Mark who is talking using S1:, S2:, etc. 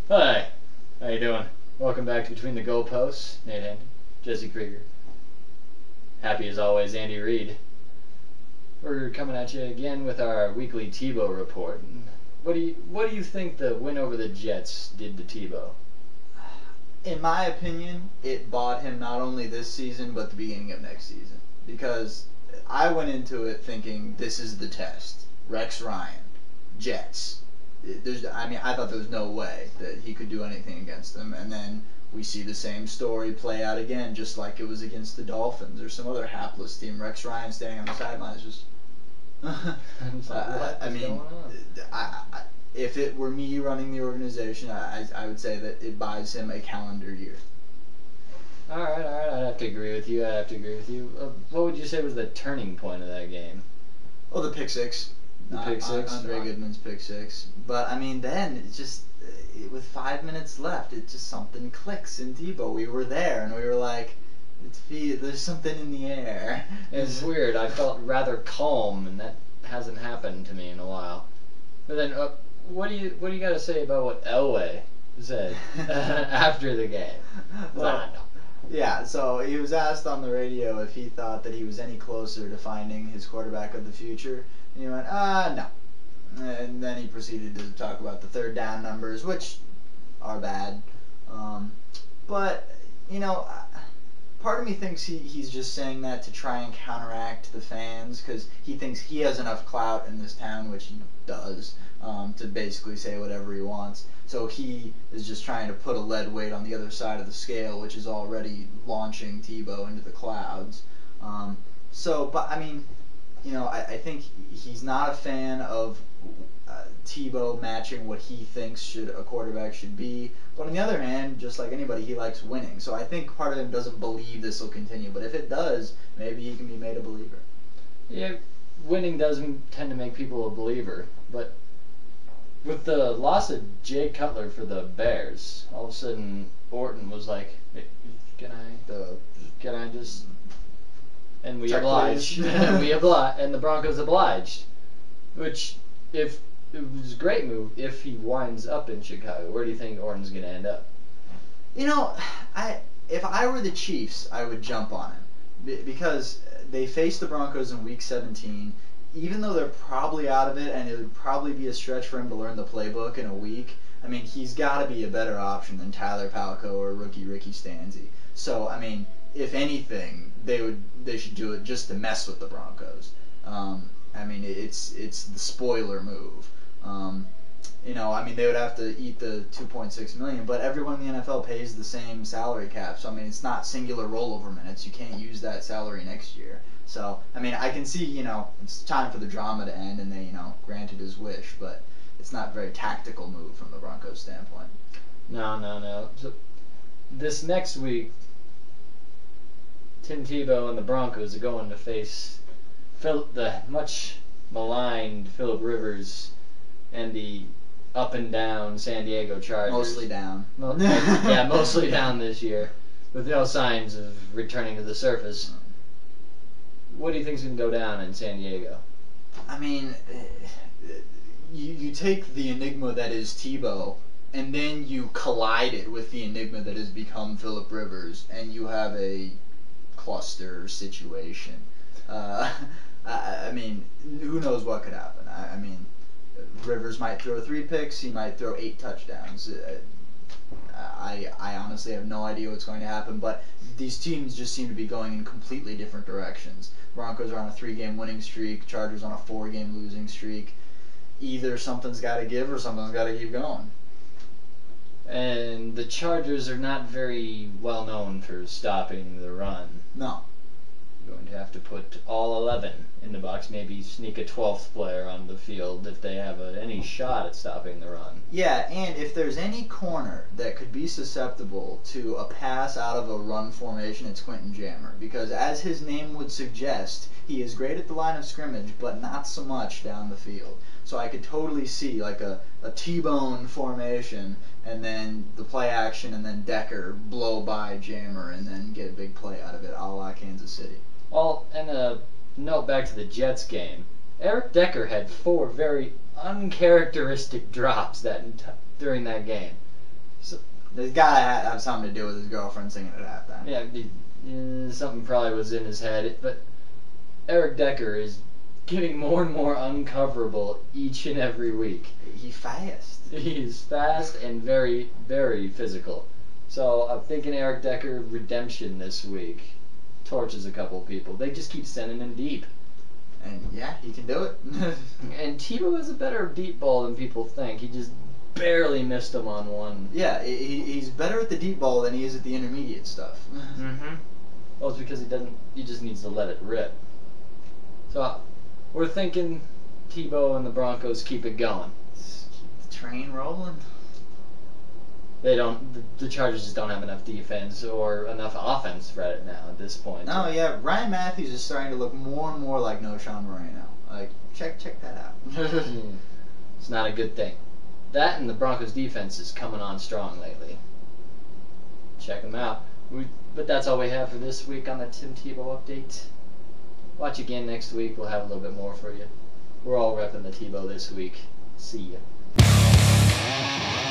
S1: Hi, how you doing? Welcome back to Between the Goalposts. Nate Hampton, Jesse Krieger. Happy as always, Andy Reid. We're coming at you again with our weekly Tebow report. What do you think the win over the Jets did to Tebow?
S2: In my opinion, it bought him not only this season but the beginning of next season. Because I went into it thinking this is the test. Rex Ryan, Jets. I thought there was no way that he could do anything against them, and then we see the same story play out again, just like it was against the Dolphins or some other hapless team. Rex Ryan standing on the sidelines just. If it were me running the organization, I would say that it buys him a calendar year.
S1: All right, I'd have to agree with you. What would you say was the turning point of that game?
S2: Oh, the pick six.
S1: The pick six?
S2: Andre Goodman's pick six. But, then it's just, with 5 minutes left, it just something clicks in Tebow. We were there, and we were like, there's something in the air.
S1: It's weird. I felt rather calm, and that hasn't happened to me in a while. But then, what do you got to say about what Elway said after the game?
S2: Well, yeah, so he was asked on the radio if he thought that he was any closer to finding his quarterback of the future, and he went, no. And then he proceeded to talk about the third down numbers, which are bad. But, part of me thinks he's just saying that to try and counteract the fans, because he thinks he has enough clout in this town, which he does, to basically say whatever he wants. So he is just trying to put a lead weight on the other side of the scale, which is already launching Tebow into the clouds. I think he's not a fan of Tebow matching what he thinks a quarterback should be. But on the other hand, just like anybody, he likes winning. So I think part of him doesn't believe this will continue. But if it does, maybe he can be made a believer.
S1: Yeah, winning doesn't tend to make people a believer. But with the loss of Jay Cutler for the Bears, all of a sudden Orton was like, can I just... And we obliged. And the Broncos obliged. Which, if it was a great move if he winds up in Chicago. Where do you think Orton's going to end up?
S2: If I were the Chiefs, I would jump on him. Because they faced the Broncos in Week 17. Even though they're probably out of it, and it would probably be a stretch for him to learn the playbook in a week, he's got to be a better option than Tyler Palko or rookie Ricky Stanzi. So, if anything, they should do it just to mess with the Broncos. It's the spoiler move. They would have to eat the $2.6 million, but everyone in the NFL pays the same salary cap. So it's not singular rollover minutes. You can't use that salary next year. So I can see it's time for the drama to end, and they granted his wish, but it's not a very tactical move from the Broncos' standpoint.
S1: No. So this next week, Tim Tebow and the Broncos are going to face the much maligned Phillip Rivers and the up and down San Diego Chargers.
S2: Mostly down.
S1: Mostly down this year, with no signs of returning to the surface. What do you think's going to go down in San Diego?
S2: You take the enigma that is Tebow, and then you collide it with the enigma that has become Phillip Rivers, and you have a cluster situation. Who knows what could happen? Rivers might throw 3 picks. He might throw 8 touchdowns. I honestly have no idea what's going to happen, but these teams just seem to be going in completely different directions. Broncos are on a 3-game winning streak. Chargers on a 4-game losing streak. Either something's got to give or something's got to keep going.
S1: And the Chargers are not very well known for stopping the run.
S2: No.
S1: You're going to have to put all 11 in the box, maybe sneak a 12th player on the field if they have any shot at stopping the run.
S2: Yeah, and if there's any corner that could be susceptible to a pass out of a run formation, it's Quentin Jammer. Because as his name would suggest, he is great at the line of scrimmage, but not so much down the field. So I could totally see like a T-bone formation, and then the play action, and then Decker blow by Jammer, and then get a big play out of it, a la Kansas City.
S1: Well, and a note back to the Jets game. Eric Decker had 4 very uncharacteristic drops during that game. So,
S2: there's gotta have something to do with his girlfriend singing at halftime.
S1: yeah, something probably was in his head. But Eric Decker is getting more and more uncoverable each and every week.
S2: He's fast.
S1: He's fast and very, very physical. So I'm thinking Eric Decker redemption this week. Torches a couple people. They just keep sending him deep.
S2: And yeah, he can do it.
S1: And Tebow is a better deep ball than people think. He just barely missed him on one.
S2: Yeah, he's better at the deep ball than he is at the intermediate stuff.
S1: Mm-hmm. Well, it's because he just needs to let it rip. So we're thinking Tebow and the Broncos keep it going.
S2: Keep the train rolling.
S1: They don't. The Chargers just don't have enough defense or enough offense for it now at this point.
S2: Oh yeah, Ryan Matthews is starting to look more and more like No Sean Moreno. Like check that out.
S1: It's not a good thing. That and the Broncos defense is coming on strong lately. Check them out. But that's all we have for this week on the Tim Tebow update. Watch again next week. We'll have a little bit more for you. We're all repping the Tebow this week. See ya.